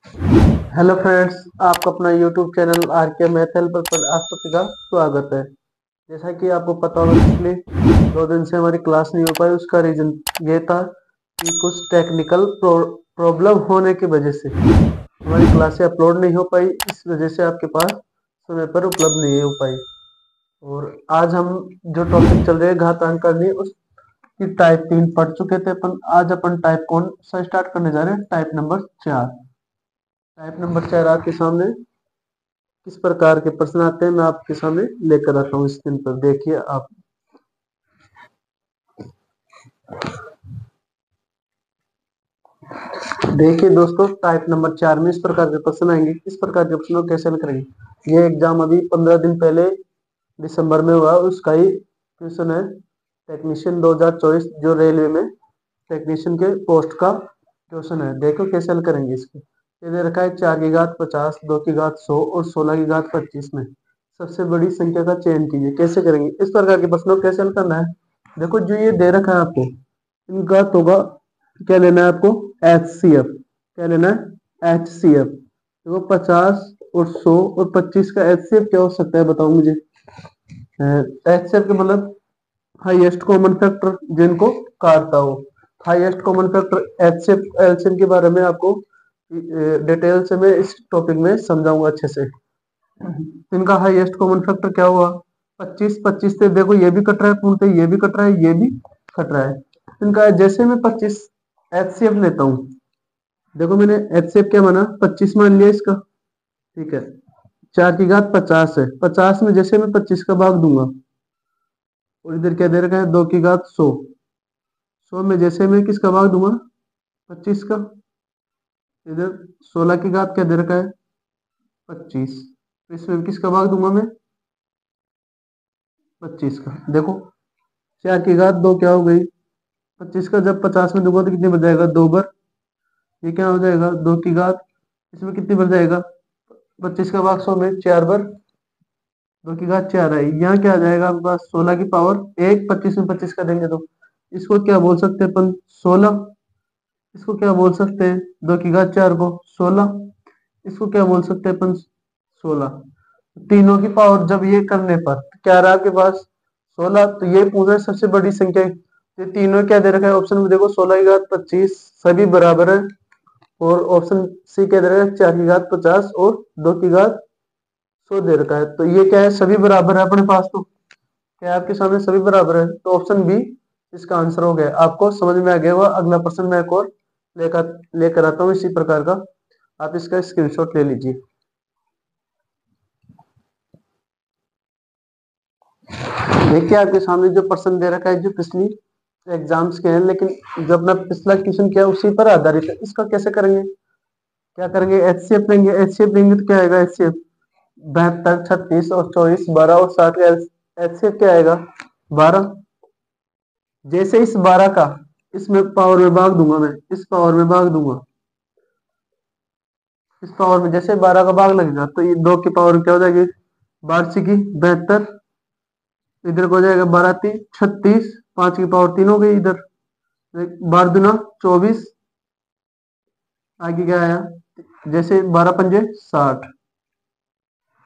Hello friends, आपका अपना YouTube channel are के मैथ हेल्पर पर आप सभी का स्वागत है। जैसा कि आपको पता होगा, पिछले 2 दिन से हमारी क्लास नहीं हो पाई। उसका रीजन ये था कि कुछ टेक्निकल प्रॉब्लम होने की वजह से हमारी क्लासें अपलोड नहीं हो पाई। इस वजह से आपके पास समय पर उपलब्ध नहीं हो पाई। और आज हम जो टॉपिक चल रहे हैं घातांक करनी, उसकी टाइप 3 पढ़ चुके थे अपन। आज अपन टाइप कौन सा स्टार्ट करने जा रहे हैं? Type number 4। टाइप नंबर 4 आपके सामने किस प्रकार के प्रश्न आते हैं मैं आपके सामने लेकर आता हूँ। स्क्रीन पर देखिए आप। देखिए दोस्तों, टाइप नंबर 4 में इस प्रकार के प्रश्न आएंगे। इस प्रकार के प्रश्नों को कैसे हल करेंगे? ये एग्जाम अभी 15 दिन पहले दिसंबर में हुआ, उसका ही क्वेश्चन है। टेक्नीशियन 2024 जो रेलवे में टेक्नीशियन के पोस्ट का क्वेश्चन है। देखो कैसे हल करेंगे इसको। ये दे रखा है 4 की घात 50, 2 की घात 100 और 16 की घात 25 में सबसे बड़ी संख्या का चयन कीजिए। कैसे करेंगे इस प्रकार के प्रश्नों को? कैसे हल करना है? देखो, जो ये दे रखा है आपको, इनका होगा क्या लेना है आपको? HCF। क्या लेना है? HCF। देखो 50 और 100 और 25 का HCF क्या हो सकता है, बताओ मुझे। HCF के मतलब हाईएस्ट कॉमन फैक्टर जिनको काटता हो। Highest common factor HCF LCM के बारे में आपको डिटेल से मैं इस टॉपिक में समझाऊंगा अच्छे से। इनका हाईएस्ट कॉमन फैक्टर क्या हुआ? 25। 25 से देखो ये भी कट रहा है, पूर्णतः ये भी कट रहा है, ये भी कट रहा है। इनका जैसे मैं 25 HCF लेता हूँ, देखो मैंने HCF क्या माना? 25 मान लिया इसका। ठीक है। 4 की घात 50 है। 50 में जैसे मैं 25 का भाग दूंगा, और इधर क्या दे रखा है? 2 की घात 100। 100 में जैसे मैं किसका भाग दूंगा? 25 का। इधर 16 की घात क्या दे रखा है? 25। इसमें किसका भाग दूंगा मैं? 25 का। देखो 4 की घात 2 क्या हो गई? 25 का जब 50 में दूंगा तो कितनी बढ़ जाएगा? 2 बार। ये क्या हो जाएगा? 2 की घात इसमें कितनी बढ़ जाएगा? 25 का भाग 100 में 4 बार। 2 की घात 4 है। यहाँ क्या आ जाएगा आपके पास? 16 की पावर 1। 25 में 25 का देंगे तो इसको क्या बोल सकते हैं अपन? 16। इसको क्या बोल सकते हैं? 2 की घात 4 को 16। इसको क्या बोल सकते हैं अपन? 16। तीनों की पावर जब ये करने पर क्या रहा आपके पास? 16। तो ये पूछा सबसे बड़ी संख्या। ये तीनों क्या दे रखा है ऑप्शन में? देखो 16 की घात 25 सभी बराबर है। और ऑप्शन सी क्या दे रखा है? 4 की घात 50 और 2 की घात 100 दे रखा है। तो ये क्या है? सभी बराबर है अपने पास। तो क्या है आपके सामने? सभी बराबर है। तो ऑप्शन बी इसका आंसर हो गया। आपको समझ में आ गया होगा। अगला प्रश्न मैं एक और लेकर लेकर आता हूँ इसी प्रकार का। आप इसका स्क्रीनशॉट ले लीजिए। देखिए आपके सामने जो प्रश्न दे रखा है, जो पिछली एग्जाम्स के हैं, लेकिन जो अपना पिछला क्वेश्चन किया उसी पर आधारित है। इसका कैसे करेंगे? क्या करेंगे? HCF लेंगे। HCF लेंगे तो क्या आएगा? HCF 72, 36 और 24, 12 और 60 का HCF क्या आएगा? 12। जैसे इस 12 का इसमें पावर में भाग दूंगा, मैं इस पावर में भाग दूंगा, इस पावर में जैसे 12 का भाग लगेगा तो ये 2 की पावर क्या हो जाएगी? 12 की 72। इधर को हो जाएगा 12 3 36। 5 की पावर 3 हो गई इधर। 12 दूना 24। आगे क्या आया? जैसे 12 पंजे 60।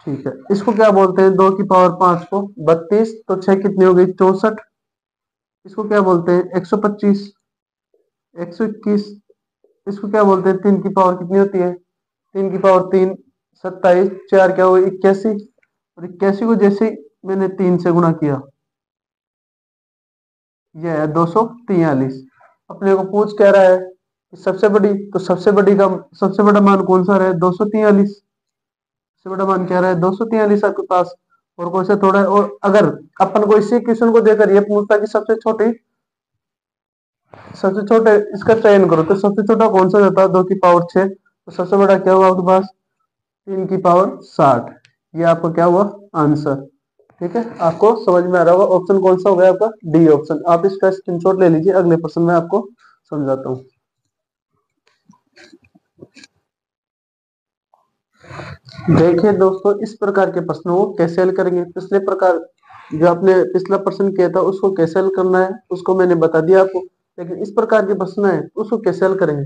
ठीक है। इसको क्या बोलते हैं? 2 की पावर 5 को 32। तो 6 कितनी हो गई? 64। इसको क्या बोलते हैं? 125। 121। इसको क्या बोलते हैं? 3 की पावर कितनी होती है? 3 की पावर 3 27। 4 क्या हुआ? 81। और 81 को जैसे मैंने 3 से गुणा किया, यह है 243। अपने को पूछ क्या रहा है कि सबसे बड़ी, तो सबसे बड़ी का सबसे बड़ा मान कौन सा रहा है? 243। सबसे बड़ा मान क्या रहा है? 243 आपके पास। और कौन सा थोड़ा है? और अगर अपन को इसी क्वेश्चन को देकर ये पूछता कि सबसे छोटे इसका चयन करो, तो सबसे छोटा कौन सा रहता है? 2 की पावर 6। तो सबसे बड़ा क्या हुआ आपके पास? 3 की पावर 60। ये आपका क्या हुआ? आंसर। ठीक है। आपको समझ में आ रहा होगा। ऑप्शन कौन सा हो गया आपका? D option. आप इसका स्क्रीनशॉट ले लीजिए। अगले प्रश्न में आपको समझाता हूँ। देखिए दोस्तों, इस प्रकार के प्रश्नों को कैसे हल करेंगे? पिछले प्रकार जो आपने पिछला प्रश्न किया था उसको कैसे हल करना है उसको मैंने बता दिया आपको। लेकिन इस प्रकार के प्रश्न है उसको कैसे हल करेंगे?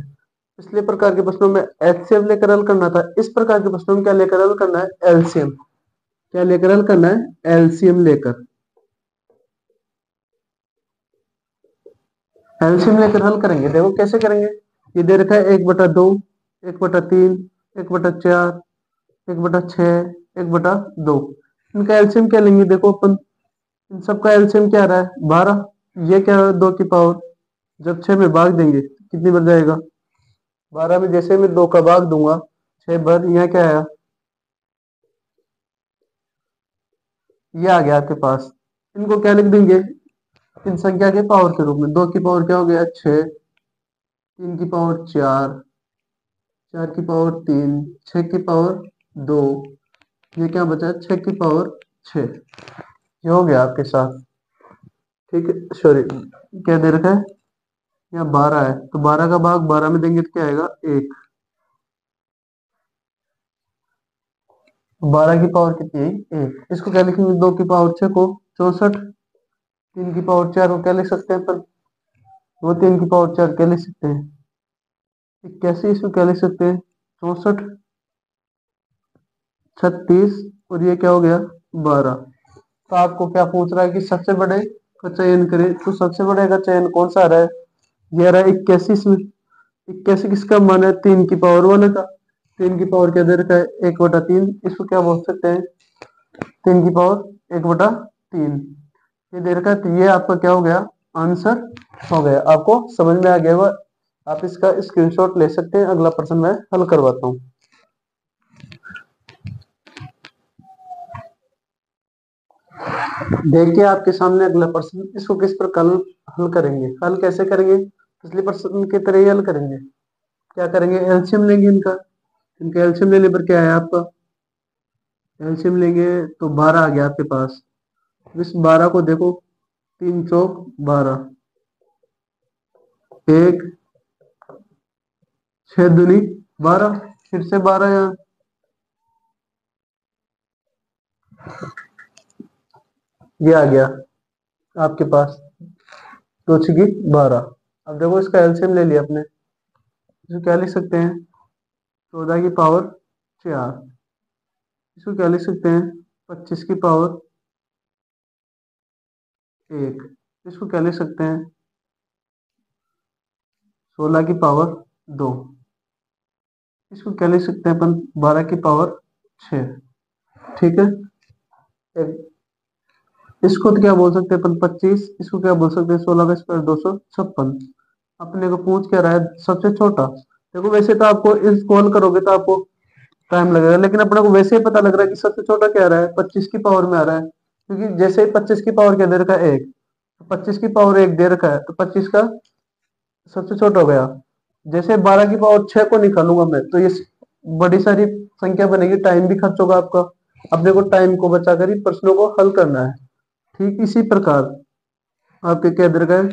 पिछले प्रकार के प्रश्नों में एचसीएफ लेकर हल करना था, इस प्रकार के प्रश्नों में क्या लेकर हल करना है, एलसीएम। क्या लेकर हल करना है, एलसीएम लेकर। एलसीएम लेकर हल करेंगे। देखो कैसे करेंगे, ये दे रखा है 1/2, 1/3, 1/4, 1/6, 1/2। इनका एलसीएम क्या लेंगे, देखो अपन इन सबका एलसीएम क्या आ रहा है, 12। ये क्या है, 2 की पावर, जब 6 में भाग देंगे कितनी बन जाएगा, 12 में जैसे मैं 2 का भाग दूंगा 6 बार, यहाँ क्या आया, ये आ गया आपके पास। इनको क्या लिख देंगे, इन संख्या के पावर के रूप में। 2 की पावर क्या हो गया 6, 3 की पावर 4, 4 की पावर 3, 6 की पावर 2, ये क्या बचा 6 की पावर 6। ये हो गया आपके साथ, ठीक है। सॉरी, क्या दे रखा है, यहाँ 12 है, तो 12 का भाग 12 में देंगे तो क्या आएगा 1। 12 की पावर कितनी है 1। इसको क्या लिखेंगे, 2 की पावर 6 को 64, 3 की पावर 4 को क्या लिख सकते हैं अपन, वो 3 की पावर 4 क्या लिख सकते हैं 81। इसको क्या लिख सकते हैं 64, 36, और ये क्या हो गया 12। तो आपको क्या पूछ रहा है कि सबसे बड़े का चयन करें, तो सबसे बड़े का चयन कौन सा आ रहा है, ये आ रहा है 81। इसमें 81 किसका मान है, 3 की पावर वाले का। 3 की पावर क्या दे रखा है 1/3, इसको क्या बोल सकते हैं 3 की पावर 1/3, ये दे रखा है। तो ये आपका क्या हो गया, आंसर हो गया। आपको समझ में आ गया होगा, आप इसका स्क्रीनशॉट ले सकते हैं। अगला प्रश्न मैं हल करवाता हूँ। देखिए आपके सामने अगला प्रश्न, इसको किस प्रकार हल करेंगे, हल कैसे करेंगे, पिछले प्रश्न की तरह ही हल करेंगे। क्या करेंगे, एलसीएम लेंगे इनका। इनका एलसीएम लेने पर क्या है आपका, एलसीएम लेंगे तो 12 आ गया आपके पास। इस 12 को देखो, 3 चौक 12, 1, 6 दूनी 12, फिर से 12 यहाँ, ये आ गया आपके पास 2 छकी 12। अब देखो इसका एलसीएम ले लिया आपने, इसको क्या लिख सकते हैं 14 की पावर 4। इसको क्या लिख सकते हैं 25 की पावर 1। इसको क्या लिख सकते हैं 16 की पावर 2। इसको क्या लिख सकते हैं अपन 12 की पावर 6। ठीक है, इसको तो क्या बोल सकते हैं अपन 25। इसको क्या बोल सकते हैं 16 का स्क्वायर 256। अपने को पूछ क्या रहा है सबसे छोटा। देखो वैसे तो आपको इस कॉल करोगे तो आपको टाइम लगेगा, लेकिन अपने को वैसे ही पता लग रहा है कि सबसे छोटा क्या रहा है 25 की पावर में आ रहा है, क्योंकि जैसे ही 25 की पावर क्या दे रखा है 1, 25 की पावर 1 दे रखा है, तो 25 का सबसे छोटा हो गया। जैसे 12 की पावर 6 को निकालूंगा मैं, तो ये बड़ी सारी संख्या बनेगी, टाइम भी खर्च होगा आपका। अपने को टाइम को बचाकर ही प्रश्नों को हल करना है। ठीक इसी प्रकार आपके क्या दे रखा है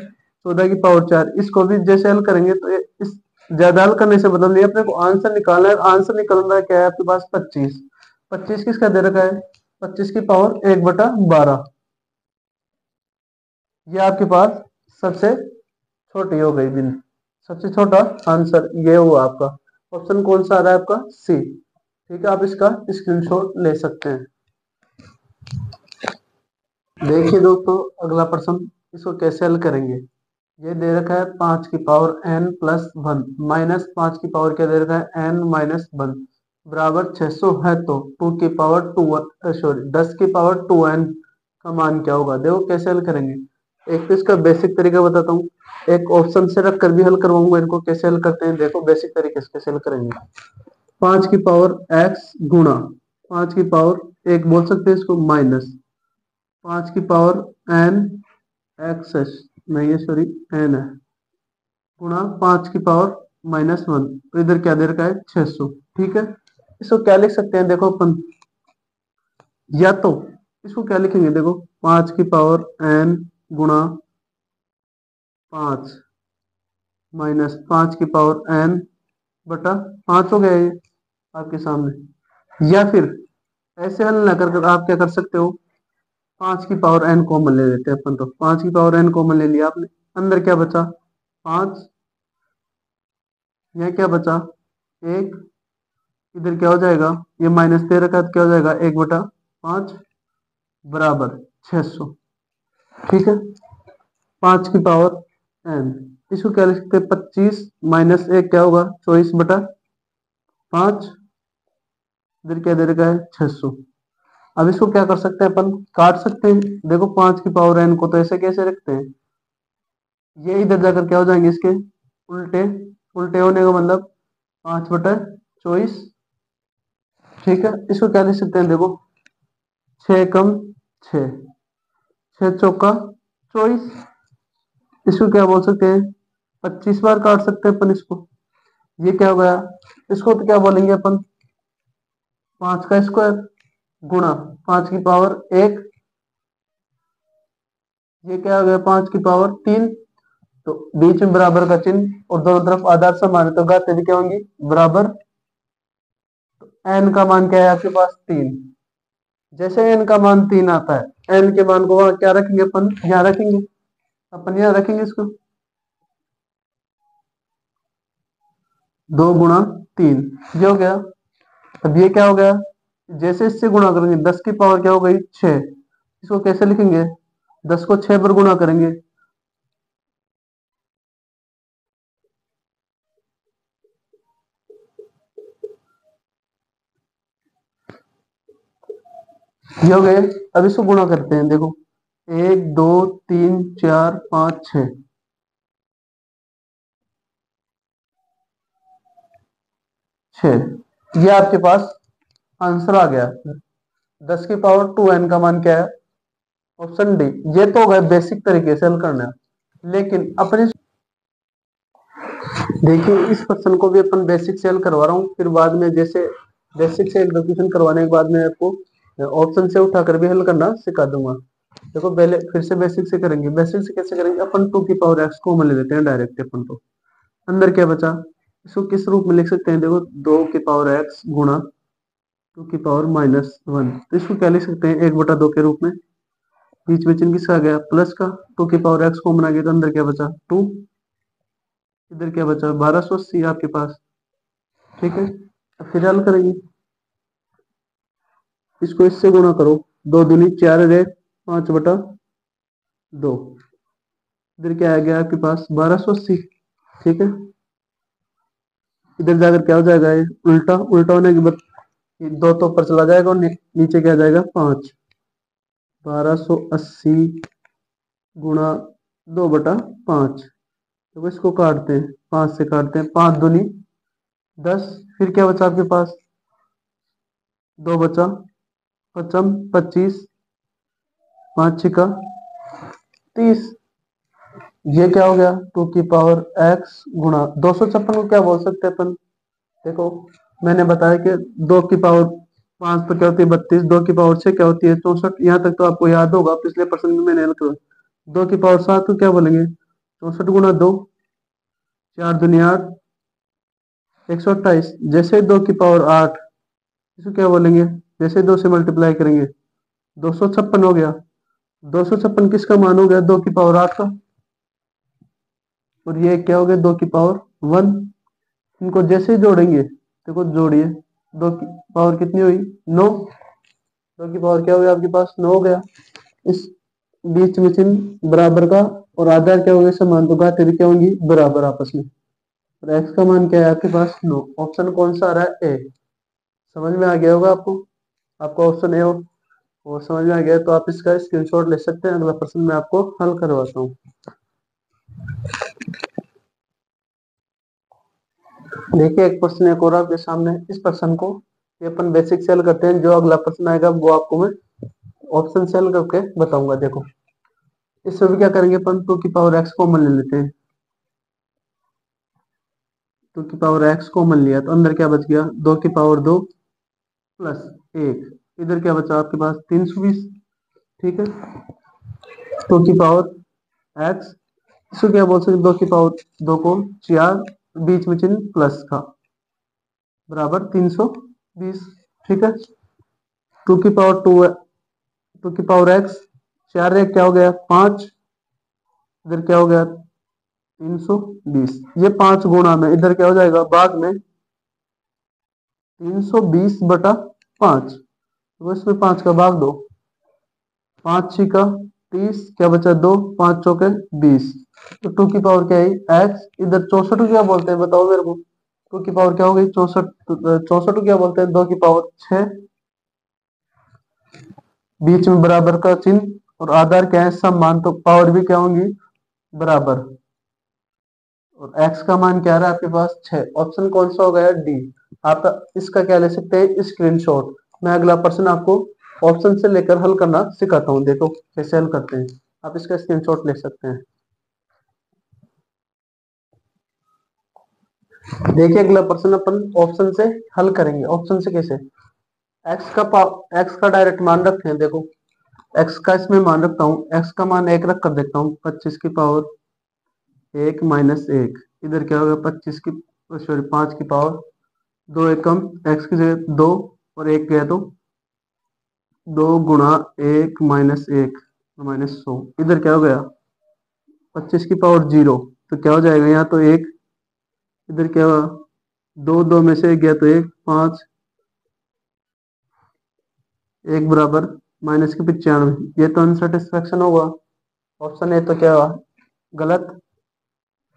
14 की पावर 4, इसको भी जैसे हल करेंगे तो इस ज्यादा हल करने से बदल नहीं, अपने को आंसर निकालना है। आंसर निकलना क्या है आपके पास 25। 25 किसका दे रखा है 25 की पावर 1/12। ये आपके पास सबसे छोटी हो गई बिन, सबसे छोटा आंसर ये हुआ आपका। ऑप्शन कौन सा आ रहा है आपका सी। ठीक है, आप इसका स्क्रीनशॉट ले सकते हैं। देखिए दोस्तों अगला प्रश्न, इसको कैसे हल करेंगे। ये दे रखा है 5 की पावर n+1 माइनस 5 की पावर क्या दे रखा है n-1 बराबर 600 है, तो 2 की पावर 2 सॉरी 10 की पावर 2n का मान क्या होगा। देखो कैसे हल करेंगे, एक तो इसका बेसिक तरीका बताता हूँ, एक ऑप्शन से रख कर भी हल करवाऊंगा इनको कैसे हल करते हैं। देखो बेसिक तरीके से कैसे हल करेंगे, 5 की पावर x गुणा 5 की पावर 1 बोल सकते हैं इसको, माइनस 5 की पावर n x नहीं है सॉरी n है, गुणा 5 की पावर -1, तो इधर क्या दे रखा है 600। ठीक है, इसको क्या लिख सकते हैं देखो अपन, या तो इसको क्या लिखेंगे देखो 5 की पावर n गुणा 5 माइनस 5 की पावर n बटा 5 हो गया ये आपके सामने। या फिर ऐसे हल ना कर आप क्या कर सकते हो, 5 की पावर n कॉमन ले लेते हैं अपन, तो 5 की पावर n कॉमन ले लिया आपने, अंदर क्या बचा 5 यह क्या बचा, एक, इधर क्या हो जाएगा, ये माइनस 13 का क्या हो जाएगा, 1/5 बराबर 600। ठीक है, 5 की पावर n, इसको क्या लिख सकते हैं, 25 - 1 क्या होगा, 24/5, इधर क्या दे रखा है, 600। अब इसको क्या कर सकते हैं अपन, काट सकते हैं। देखो 5 की पावर n को तो ऐसे कैसे रखते हैं, ये इधर जाकर क्या हो जाएंगे, इसके उल्टे, उल्टे होने का मतलब 5/24। ठीक है, इसको क्या लिख सकते हैं, देखो 6 कम 6, 6 चौका 24, इसको क्या बोल सकते हैं, 25 बार काट सकते हैं अपन इसको। ये क्या हो गया, इसको तो क्या बोलेंगे अपन, 5 का स्क्वायर गुणा 5 की पावर 1, ये क्या हो गया, 5 की पावर 3। तो बीच में बराबर का चिन्ह और दोनों तरफ आधार समान है, तो घातें भी क्या होंगी, बराबर। एन का मान क्या है आपके पास, 3। जैसे एन का मान 3 आता है, एन के मान को वहां क्या रखेंगे अपन, यहाँ रखेंगे, अपन यहाँ रखेंगे इसको, 2 × 3, ये हो गया। अब ये क्या हो गया, जैसे इससे गुणा करेंगे, 10 की पावर क्या हो गई, 6, इसको कैसे लिखेंगे, 10 को 6 पर गुणा करेंगे, ये हो गए। अब इसको गुणा करते हैं, देखो 1 2 3 4 5 6, 6, ये आपके पास आंसर आ गया। 10 की पावर 2n का मान क्या है, ऑप्शन डी। ये तो हो गए बेसिक तरीके से हल करना है, लेकिन अपने देखिए इस क्वेश्चन को भी अपन बेसिक से हल करवा रहा हूँ, फिर बाद में जैसे बेसिक से एग्जीक्यूशन करवाने के बाद में आपको ऑप्शन से उठाकर भी हल करना सिखा दूंगा। देखो पहले फिर से बेसिक से करेंगे, बेसिक से कैसे करेंगे, अपन 2 की पावर x को ले लेते हैं डायरेक्ट अपन तो, अंदर क्या बचा, इसको किस रूप में लिख सकते हैं, देखो 2 की पावर x गुणा 2 की पावर -1, तो इसको क्या लिख सकते हैं, 1/2 के रूप में। बीच में चिन्ह किसका आ गया, प्लस का, 2 की पावर x कॉमन आ गया, तो अंदर क्या बचा 2, इधर क्या बचा 1280 आपके पास। ठीक है, अब फिर हल करेंगे, इसको इससे गुणा करो, 2 दूनी 4 रहे, 5/2, इधर क्या आ गया आपके पास 1280। ठीक है, इधर जाकर क्या हो जाएगा, ये उल्टा, उल्टा होने के बाद ये 2 तो ऊपर चला जाएगा और नीचे क्या आ जाएगा 5, 1280 गुणा 2/5। तो इसको काटते हैं, 5 से काटते हैं, 5 दूनी 10, फिर क्या बचा आपके पास, 2 बचा, पचम 25, 5 × 6 = 30, ये क्या हो गया, 2 की पावर x गुणा 256 को क्या बोल सकते हैं अपन, देखो मैंने बताया कि 2 की पावर 5 तो क्या होती है 32, 2 की पावर 6 क्या होती है 64, यहाँ तक तो आपको याद होगा, पिछले प्रश्न में मैंने हल किया। 2 की पावर 7 को क्या बोलेंगे, 64 × 2, 4 दूनी 8, 128। जैसे 2 की पावर 8, इसको क्या बोलेंगे, जैसे 2 से मल्टीप्लाई करेंगे 256 हो गया। 256 किसका मान हो गया, 2 की पावर 8 का, और ये क्या हो गया 2 की पावर 1। इनको जैसे ही जोड़ेंगे, देखो जोड़िए, 2 की पावर कितनी हुई 9, 2 की पावर क्या हो गया आपके पास 9 हो गया। इस बीच में चिन्ह बराबर का और आधार क्या हो गया समान, तो घातें भी क्या होंगी बराबर आपस में, और एक्स का मान क्या है आपके पास 9। ऑप्शन कौन सा आ रहा है, ए। समझ में आ गया होगा आपको, आपका ऑप्शन ए हो और समझ में आ गया तो आप इसका स्क्रीनशॉट ले सकते हैं। अगला प्रश्न मैं आपको हल करवाता हूँ। देखिए एक प्रश्न एक और आपके सामने, इस प्रश्न को ये अपन बेसिक से हल करते हैं, जो अगला प्रश्न आएगा वो आपको मैं ऑप्शन से हल करके बताऊंगा। देखो इसमें भी क्या करेंगे अपन, 2 की पावर x कॉमन ले लेते हैं, 2 की पावर x कॉमन लिया तो अंदर क्या बच गया, 2 की पावर 2 + 1, इधर क्या बचा आपके पास 320। ठीक है, 2 की पावर x, इसको क्या बोल सकते, 2 की पावर 2 को 4, बीच में चिन्ह प्लस का, बराबर 320। ठीक है, 2 की पावर 2, 2 की पावर x, 4 एक क्या हो गया 5, इधर क्या हो गया 320, ये 5 गुणा में इधर क्या हो जाएगा भाग में 320/5, तो इसमें 5 का भाग दो, 5 6 का 30, क्या बचा 2, 5 चौके 20, तो 2 की पावर क्या है x, इधर 64 को क्या बोलते हैं बताओ मेरे को, 2 की पावर क्या हो गई 64, 64 को क्या बोलते हैं 2 की पावर 6, बीच में बराबर का चिन्ह और आधार क्या है समान, तो पावर भी क्या होंगी बराबर, और x का मान क्या रहा है आपके पास 6, ऑप्शन कौन सा हो गया डी। आप इसका क्या ले सकते हैं स्क्रीनशॉट, मैं अगला प्रश्न आपको ऑप्शन से लेकर हल करना सिखाता हूँ, देखो कैसे हल करते हैं, आप इसका स्क्रीनशॉट ले सकते हैं। देखिए अगला प्रश्न अपन ऑप्शन से हल करेंगे, ऑप्शन से कैसे, एक्स का डायरेक्ट मान रखते हैं, देखो एक्स का इसमें मान रखता हूँ, एक्स का मान 1 रख कर देखता हूँ, 25 की पावर 1 माइनस 1, इधर क्या होगा 25 की सॉरी 5 की पावर 2 एकम, एक्स की जगह 2 और 1 गया तो 2 गुणा 1 माइनस 1 -100, इधर क्या हो गया 25 की पावर 0, तो क्या हो जाएगा यहाँ तो 1, इधर क्या हुआ 2 2 में से 1 गया तो 1, 5 1 बराबर माइनस की 95, ये तो अनसेटिस्फैक्शन होगा, ऑप्शन ए तो क्या हुआ गलत,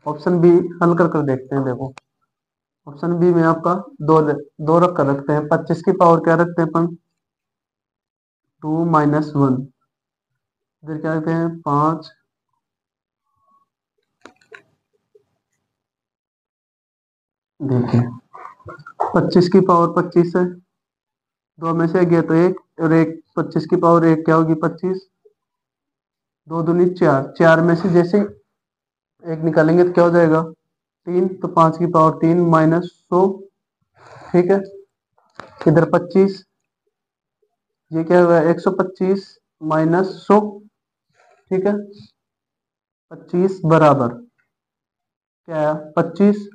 ऑप्शन बी हल कर देखते हैं, देखो ऑप्शन बी में आपका दो रख कर रखते हैं, 25 की पावर क्या रखते हैं अपन 2 - 1, इधर क्या रखते हैं 5, देखिए 25 की पावर 25 है, 2 में से गया तो 1 और 1, 25 की पावर 1 क्या होगी 25, 2 दूनी 4, 4 में से जैसे 1 निकालेंगे तो क्या हो जाएगा 3, तो 5 की पावर 3 -100, ठीक है, इधर 25, ये क्या होगा 125 -100, ठीक है, 25 बराबर क्या है 25,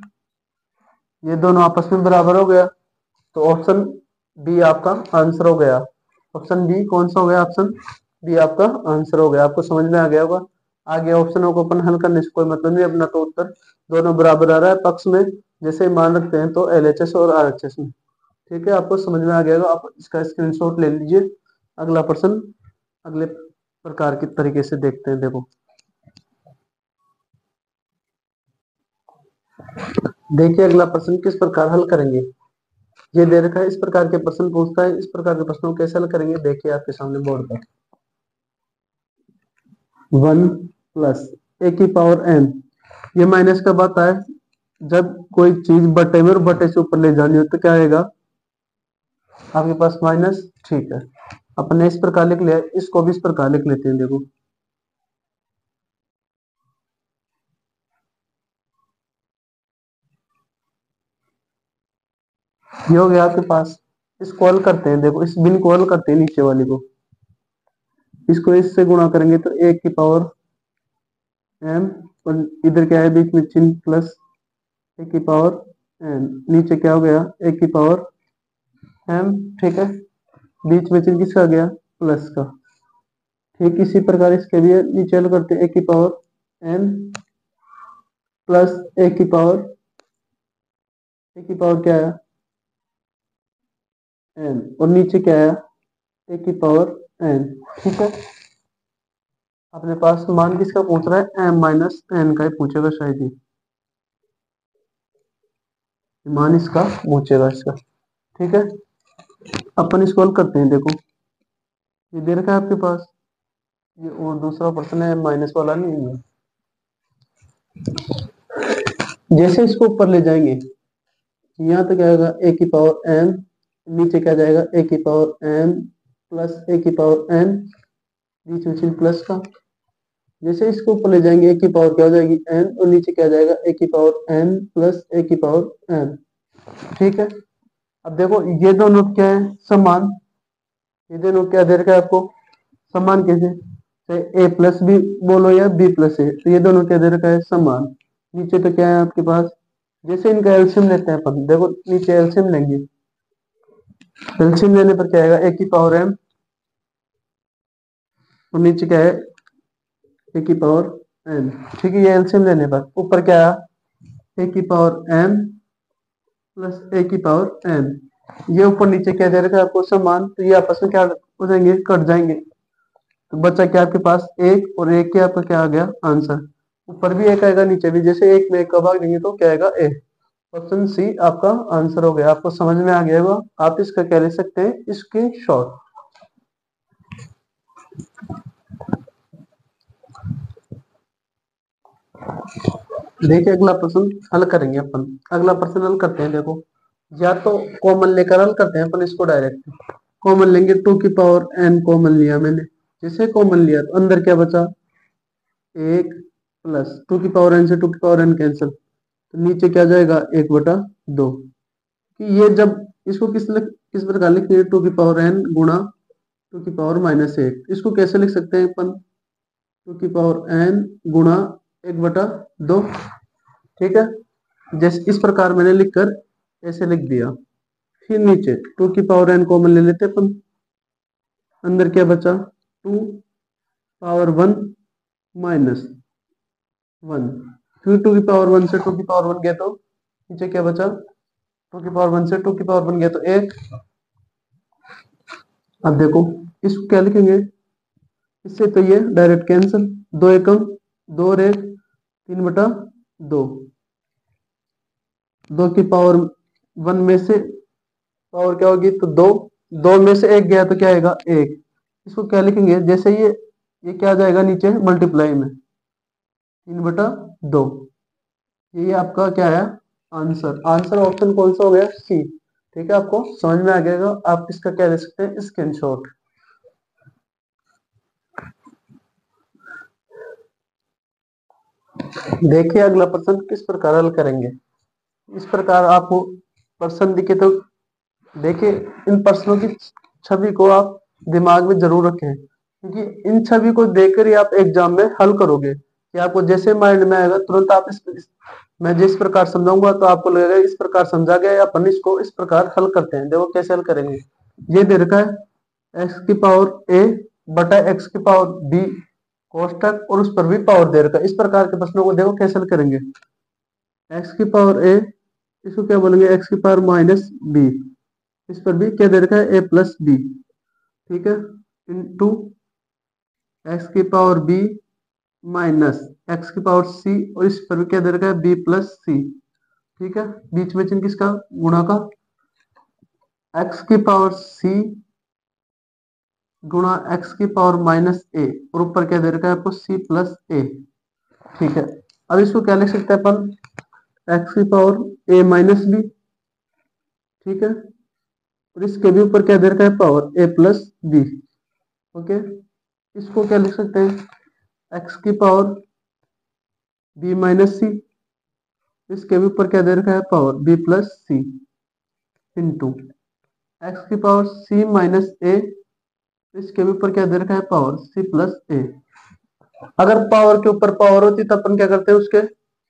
ये दोनों आपस में बराबर हो गया, तो ऑप्शन बी आपका आंसर हो गया, ऑप्शन बी कौन सा हो गया, ऑप्शन बी आपका आंसर हो गया, आपको समझ में आ गया होगा। आगे ऑप्शनों को अपन हल करने से कोई मतलब नहीं, अपना तो उत्तर दोनों बराबर आ रहा है पक्ष में, जैसे मान रखते हैं तो LHS और RHS में, ठीक है, आपको समझ में आ गया होगा, आप इसका स्क्रीनशॉट ले लीजिए। अगला प्रश्न अगले प्रकार के तरीके से देखते हैं, देखो देखिए अगला प्रश्न किस प्रकार हल करेंगे, ये दे रखा है इस प्रकार के प्रश्न पूछता है, इस प्रकार के प्रश्नों को कैसे हल करेंगे, देखिए आपके सामने बोर्ड पर 1 प्लस ए की पावर n, ये माइनस कब आता है जब कोई चीज बटे में और बटे से ऊपर ले जानी हो तो क्या आएगा आपके पास माइनस, ठीक है, अपन ने इस प्रकार लिख लिया, इसको भी इस प्रकार लिख लेते हैं, देखो ये हो गया आपके पास, इसको हल करते हैं, देखो इस बिन को हल करते हैं, नीचे वाली को इसको इससे गुणा करेंगे तो 1 की पावर m, और इधर क्या है बीच में चिन्ह प्लस 1 की पावर n, नीचे क्या हो गया 1 की पावर m, ठीक है, बीच में चिन्ह किसका गया प्लस का, ठीक इसी प्रकार इसके भी नीचे हल करते हैं 1 की पावर n प्लस 1 की पावर, 1 की पावर क्या है n, और नीचे क्या है 1 की पावर n, ठीक है, अपने पास मान किसका पूछ रहा है m - n का ही पूछेगा शायद ही, मान इसका पूछेगा इसका, ठीक है, अपन इसको हल करते हैं, देखो ये दे रखा है आपके पास, ये और दूसरा प्रश्न है माइनस वाला नहीं है, जैसे इसको ऊपर ले जाएंगे यहाँ तो क्या होगा ए की पावर m, नीचे क्या जाएगा ए की पावर m प्लस ए की पावर n, बीच में चिन्ह प्लस का, जैसे इसको ऊपर ले जाएंगे ए की पावर क्या हो जाएगी n, और नीचे क्या जाएगा ए की पावर n प्लस ए की पावर n, ठीक है, अब देखो ये दोनों क्या है समान, ये दोनों क्या दे रखा है आपको समान, कैसे चाहे ए प्लस बी बोलो या बी प्लस ए, तो ये दोनों क्या दे रखा है समान, नीचे तो क्या है आपके पास, जैसे इनका एल्सियम लेते हैं अपन, देखो नीचे एल्सियम लेंगे, एल्सियम लेने पर क्या आएगा ए की पावर m, और नीचे क्या है ए की पावर एन। ठीक है, ये एलसीएम लेने पर ऊपर क्या आया, ए की पावर एम प्लस ए की पावर एन। ये ऊपर नीचे क्या दे रखा है आपको समान, तो ये आपस में क्या हो जाएंगे, कट जाएंगे। तो बचा क्या आपके पास एक, और एक के आपका क्या आ गया आंसर। ऊपर भी एक आएगा नीचे भी, जैसे एक में एक का भाग देंगे तो क्या आएगा ए। ऑप्शन सी आपका आंसर हो गया। आपको समझ में आ गया होगा, आप इसका क्या ले सकते हैं, स्क्रीन शॉट। देखिए अगला प्रश्न हल करेंगे अपन। अगला प्रश्न हल करते हैं, देखो या तो कॉमन लेकर हल करते हैं अपन इसको डायरेक्ट। कॉमन लेंगे, टू की पावर एन कॉमन लिया मैंने, जैसे कॉमन लिया तो अंदर क्या बचा, एक प्लस टू की पावर एन से टू की पावर एन कैंसिल, तो नीचे क्या जाएगा, एक बटा दो। कि ये जब इसको किस प्रकार लिखेंगे, टू की पावर एन गुणा टू की पावर माइनस एक, इसको कैसे लिख सकते हैं अपन, टू की पावर एन गुणा एक बटा दो। ठीक है, जैसे इस प्रकार मैंने लिखकर ऐसे लिख दिया। फिर नीचे टू की पावर एन कॉमन ले लेते अपन, अंदर क्या बचा, two power one minus one. फिर टू की पावर वन से टू की पावर वन गया तो नीचे क्या बचा, टू की पावर वन से टू की पावर वन गया तो एक। अब देखो इसको क्या लिखेंगे, इससे तो ये डायरेक्ट कैंसिल, दो एकम दो और एक, तीन बटा दो। दो की पावर वन में से पावर क्या होगी, तो दो, दो में से एक गया तो क्या आएगा एक। इसको क्या लिखेंगे, जैसे ये क्या आ जाएगा नीचे मल्टीप्लाई में, तीन बटा दो। ये आपका क्या है आंसर। आंसर ऑप्शन कौन सा हो गया, सी। ठीक है, आपको समझ में आ गया, आप इसका क्या ले सकते हैं, स्क्रीनशॉट। देखिए अगला प्रश्न किस प्रकार हल करेंगे। इस प्रकार आपको प्रश्न दिखे तो देखिए, इन प्रश्नों की छवि को आप दिमाग में जरूर रखें, क्योंकि इन छवि को देखकर ही आप एग्जाम में हल करोगे। कि आपको जैसे माइंड में आएगा तुरंत आप मैं जिस प्रकार समझाऊंगा तो आपको लगेगा इस प्रकार समझा गया, या अपन इसको इस प्रकार हल करते हैं। देखो कैसे हल करेंगे, ये दे रखा है एक्स की पावर ए बटा एक्स की पावर बी कोष्टक, और उस पर भी पावर दे रखा है। इस प्रकार के प्रश्नों को देखो कैसे हल करेंगे। एक्स की पावर ए, इसको क्या बोलेंगे, एक्स की पावर माइनस बी, इस पर भी क्या दे रखा है, ए प्लस बी। ठीक है, इंटू एक्स की पावर बी माइनस एक्स की पावर सी, और इस पर भी क्या दे रखा है, बी प्लस सी। ठीक है, बीच में चिन्ह किसका, गुणा का, एक्स की पावर सी गुणा एक्स की पावर माइनस ए, और ऊपर क्या दे रखा है आपको, सी प्लस ए। ठीक है, अब इसको क्या लिख सकते हैं अपन, एक्स की पावर ए माइनस बी। ठीक है, और इसके भी ऊपर क्या दे रखा है, पावर ए प्लस बी। ओके, इसको क्या लिख सकते हैं, एक्स की पावर बी माइनस सी, इसके भी ऊपर क्या दे रखा है, पावर बी प्लस सी, इंटू एक्स की पावर सी माइनस ए, इसके भी ऊपर क्या दे रखा है, पावर सी प्लस ए। अगर पावर के ऊपर पावर होती तो अपन क्या करते हैं, उसके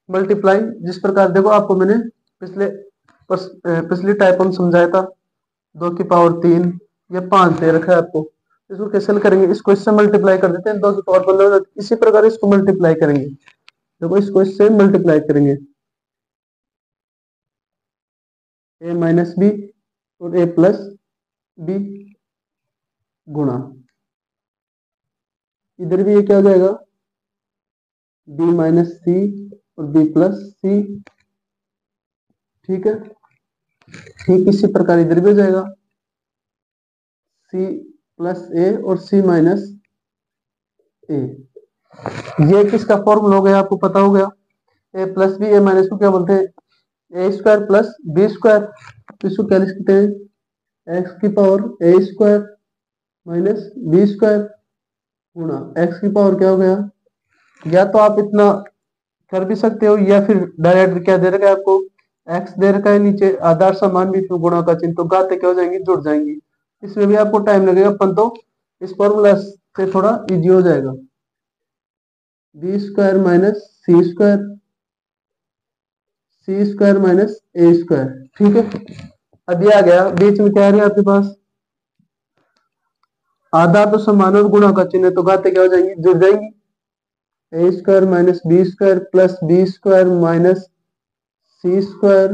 मल्टीप्लाई। जिस प्रकार देखो आपको मैंने पिछली टाइप हम समझाया था, दो की पावर तीन या पांच दे रखा है आपको, इसको कैसे करेंगे, इसको इससे मल्टीप्लाई कर देते हैं, दो की पावर 15। इसी प्रकार इसको मल्टीप्लाई करेंगे, देखो इसको इससे मल्टीप्लाई करेंगे, ए माइनस बी और ए प्लस बी गुणा, इधर भी ये क्या हो जाएगा, बी माइनस सी और बी प्लस सी। ठीक है, ठीक इसी प्रकार इधर भी हो जाएगा, सी प्लस ए और सी माइनस ए। ये किसका फॉर्मूला हो गया, आपको पता हो गया, ए प्लस बी, ए माइनस को क्या बोलते हैं, A square plus B square. तो इसको क्या लिख सकते हैं, एक्स की पावर ए स्क्वायर माइनस बी स्क्वायर गुणा एक्स की पावर क्या हो गया, या तो आप इतना कर भी सकते हो, या फिर डायरेक्ट क्या दे रखा है आपको, एक्स दे रखा है नीचे आधार समान भी, फिर गुणा का चिन्ह, तो घाते क्या हो जाएंगी, जुड़ जाएंगी। इसमें भी आपको टाइम लगेगा, अपन तो इस फॉर्मूला से थोड़ा इजी हो जाएगा, B square minus C square minus A square. ठीक है, अब ये आ गया, बीच में क्या आ रहा है आपके पास, आधा तो समान और गुणा का चिन्ह है, तो घाते क्या हो जाएंगी, जुड़ जाएंगी। A square minus B square plus B square minus C square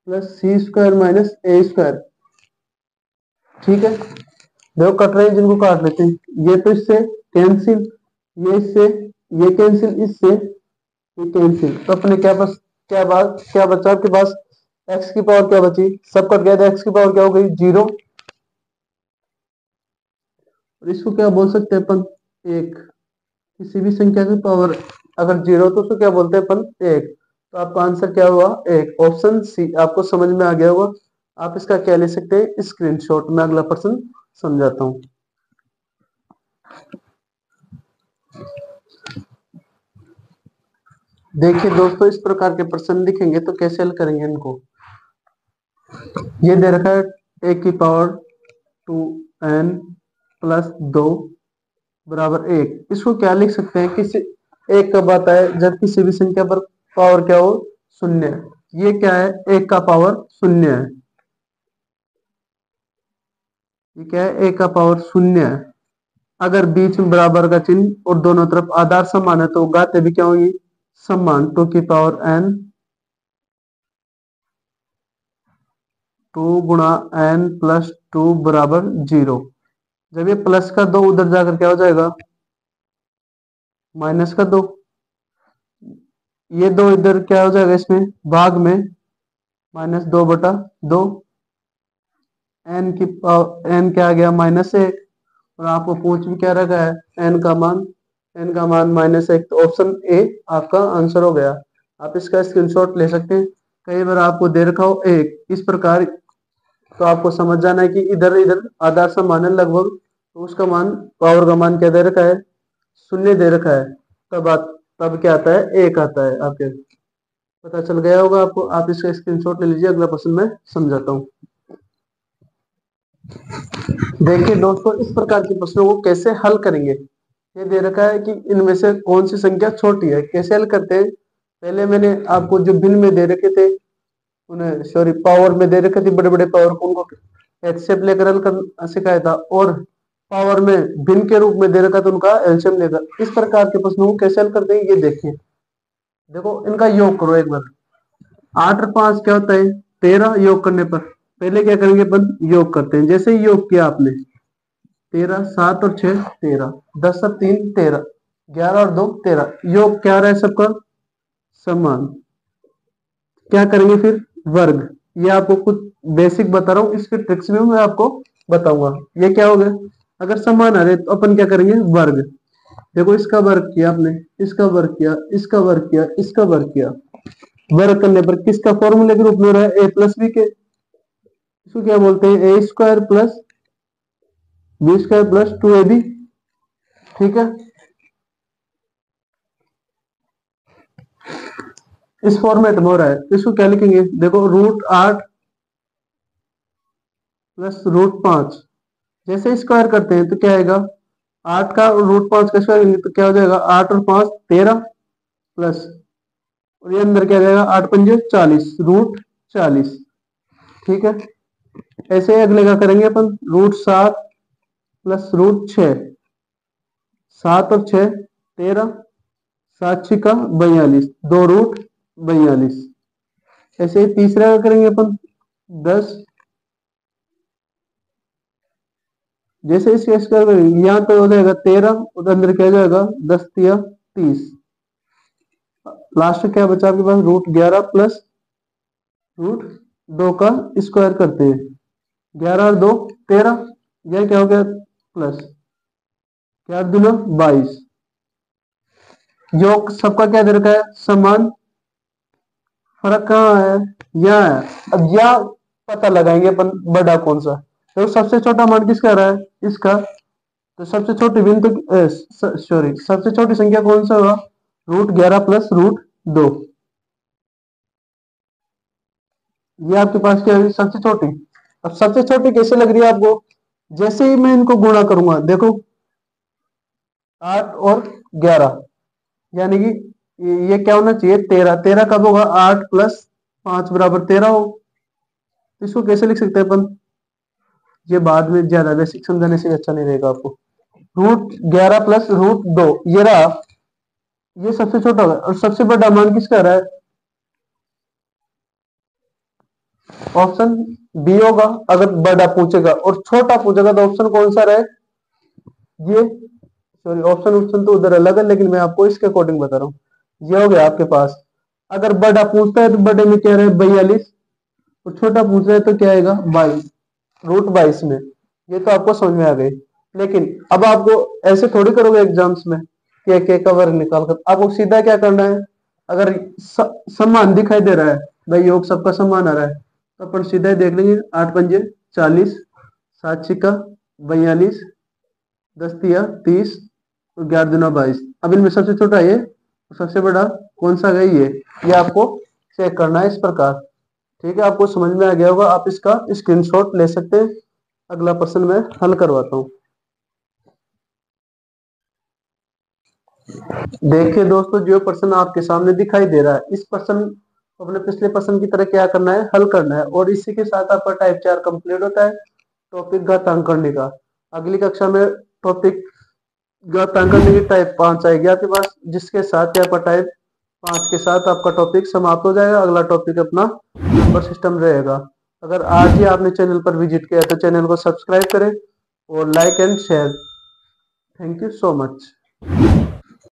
plus C square minus A square. ठीक है, देखो कट रहे हैं, जिनको काट लेते हैं। ये तो इससे कैंसिल, ये इससे, ये कैंसिल, इससे ये कैंसिल। तो अपने क्या बस, क्या बचा आपके पास? एक्स की पावर क्या बची? सब कट गया, तो एक्स की पावर क्या हो गई? 0। और इसको क्या बोल सकते हैं अपन? एक। किसी भी संख्या की पावर अगर 0 तो उसको क्या बोलते हैं अपन? एक। तो आपका आंसर क्या हुआ? एक। Option C. आपको समझ में आ गया होगा। आप इसका क्या ले सकते हैं? स्क्रीनशॉट। मैं अगला प्रश्न समझाता हूँ। देखिए दोस्तों, इस प्रकार के प्रश्न दिखेंगे तो कैसे हल करेंगे इनको? ये दे रखा है ए की पावर 2n प्लस 2 बराबर 1। इसको क्या लिख सकते हैं? किसी एक कब आता है? जब किसी भी संख्या पर पावर क्या हो? शून्य। ये क्या है? एक का पावर शून्य है। ये क्या है? एक का पावर शून्य है। अगर बीच में बराबर का चिन्ह और दोनों तरफ आधार समान है तो गाते भी क्या होगी? समान। 2 की पावर n, 2 गुणा n प्लस 2 बराबर 0। जब ये प्लस का 2 उधर जाकर क्या हो जाएगा? माइनस का 2। ये 2 इधर क्या हो जाएगा? इसमें भाग में -2/2। एन की पावर एन क्या आ गया? -1। और आपको पूछ भी क्या रखा है? एन का मान, एन का मान -1। तो ऑप्शन ए आपका आंसर हो गया। आप इसका स्क्रीनशॉट ले सकते हैं। कई बार आपको दे रखा हो एक इस प्रकार, तो आपको समझ जाना है कि इधर इधर आधार समान है लगभग, तो उसका मान, पावर का मान क्या दे रखा है? शून्य दे रखा है। तब क्या आता है? एक आता है। आपके पता चल गया होगा आपको। आप इसका स्क्रीनशॉट ले लीजिए। अगला प्रश्न मैं समझाता हूँ। देखिए दोस्तों, इस प्रकार के प्रश्नों को कैसे हल करेंगे? ये दे रखा है कि इनमें से कौन सी संख्या छोटी है। कैसे हल करते हैं? पहले मैंने आपको जो भिन्न में दे रखे थे, उन्हें सॉरी पावर में दे रखे थे, बड़े बड़े पावर को उनको एचसेप लेकर हल कर सिखाया था। और पावर में भिन्न के रूप में दे रखा था, उनका एलसीएम लेकर। इस प्रकार के प्रश्नों को कैसे हल करते हैं ये देखिए। देखो इनका योग करो एक बार। 8 और 5 क्या होता है? 13। योग करने पर पहले क्या करेंगे अपन? योग करते हैं। जैसे ही योग किया आपने, 13, 7 और 6 13, 10 और 3 13, 11 और 2 13। योग क्या रहा है सबका? समान। क्या करेंगे फिर? वर्ग। ये आपको कुछ बेसिक बता रहा हूँ, इसके ट्रिक्स में मैं आपको बताऊंगा। ये क्या हो गया? अगर समान आ रहे तो अपन क्या करेंगे? वर्ग। देखो इसका वर्ग किया आपने, इसका वर्ग किया, इसका वर्ग किया, इसका वर्ग किया। वर्ग करने पर किसका फॉर्मूले के रूप में हो रहा है? ए प्लस बी के। इसको क्या बोलते हैं? A square plus B square plus 2ab। ठीक है, इस फॉर्मेट में हो रहा है। तो इसको क्या लिखेंगे? देखो √8 प्लस √5। जैसे स्क्वायर करते हैं तो क्या आएगा? 8 का और √5 का स्क्वायर करेंगे तो क्या हो जाएगा? 8 और 5 13 प्लस, और ये अंदर क्या जाएगा? 8 पंजे 40, √40। ठीक है, ऐसे ही अगले का करेंगे अपन। √7 प्लस √6। 7 और 6 13, 7 छिका 42, 2 √42। ऐसे ही तीसरा का करेंगे अपन। 10। जैसे इसके स्क्वायर करेंगे, यहाँ पे हो जाएगा 13 और अंदर क्या जाएगा? 10 तिया 30। लास्ट क्या बचा आपके पास? √11 प्लस √2 का स्क्वायर करते हैं। 11 और 2 13। यह क्या हो गया? प्लस 4 दूना 22। योग सबका क्या दे रखा है? समान। फर्क कहाँ है? यहाँ है। अब यह पता लगाएंगे अपन बड़ा कौन सा। तो सबसे छोटा मान किसका आ रहा है? इसका। तो सबसे छोटी बिंदु, सॉरी, सबसे छोटी संख्या कौन सा होगा? √11 प्लस √2। ये आपके पास क्या है? सबसे छोटी। अब सबसे छोटी कैसे लग रही है आपको? जैसे ही मैं इनको गुणा करूंगा, देखो 8 और 11, यानी कि ये क्या होना चाहिए? 13। 13 कब होगा? 8 प्लस 5 बराबर 13 हो। तो इसको कैसे लिख सकते हैं अपन? ये बाद में ज्यादा बेसिक समझाने से अच्छा नहीं रहेगा आपको। √11 प्लस √2 ये रहा। ये सबसे छोटा होगा और सबसे बड़ा मान किसका रहा है? ऑप्शन बी होगा अगर बड़ा पूछेगा, और छोटा पूछेगा तो ऑप्शन कौन सा रहे? ये सॉरी, ऑप्शन ऑप्शन तो उधर अलग है, लेकिन मैं आपको इसके अकॉर्डिंग बता रहा हूँ। ये हो गया आपके पास। अगर बड़ा पूछता है तो बड़े में क्या रहे? 42, और छोटा पूछ रहे तो क्या आएगा? 22, √22 में। ये तो आपको समझ में आ गई। लेकिन अब आपको ऐसे थोड़ी करोगे एग्जाम्स में कि एक एक का वर्ग निकाल कर, आपको सीधा क्या करना है? अगर समान दिखाई दे रहा है, भाई योग सबका समान आ रहा है, तो अपन सीधा ही देख लेंगे। 8 पंजे 40, 7 छिक्का 42, 10 तिया 30, और 11 दूना 22। अब इनमें सबसे छोटा ये, सबसे बड़ा कौन सा है? ये आपको चेक करना है इस प्रकार। ठीक है, आपको समझ में आ गया होगा, आप इसका स्क्रीनशॉट ले सकते हैं। अगला प्रश्न मैं हल करवाता हूँ। देखिए दोस्तों, जो प्रश्न आपके सामने दिखाई दे रहा है, इस प्रश्न को अपने पिछले प्रश्न की तरह क्या करना है? हल करना है। और इसी के साथ आपका टाइप 4 कंप्लीट होता है, टॉपिक घातांकरण का। अगली कक्षा में टॉपिक घातांकरण की टाइप 5 आएगी आपके पास, जिसके साथ ही आपका टाइप 5 के साथ आपका टॉपिक समाप्त हो जाएगा। अगला टॉपिक अपना नंबर सिस्टम रहेगा। अगर आज ही आपने चैनल पर विजिट किया तो चैनल को सब्सक्राइब करें और like and share. Thank you so much.